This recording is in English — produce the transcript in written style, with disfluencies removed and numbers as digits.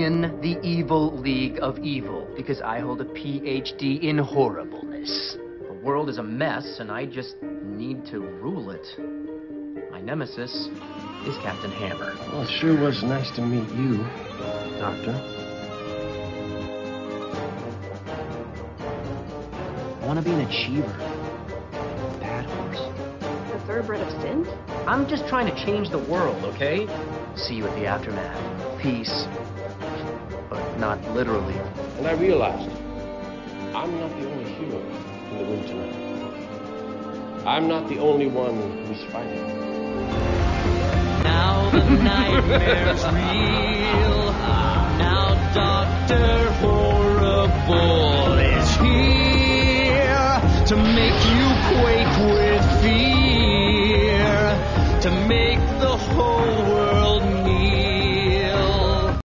in the Evil League of Evil because I hold a PhD in horribleness. The world is a mess, and I just need to rule it. My nemesis is Captain Hammer. Well, it sure was nice to meet you, Doctor. I want to be an achiever. Bad horse. The thoroughbred of sin? I'm just trying to change the world, okay? See you at the aftermath. Peace. But not literally. And I realized I'm not the only hero in the room tonight. I'm not the only one who's fighting. Now the nightmare's real. Now Dr. Horrible is here to make you quake with fear, to make the whole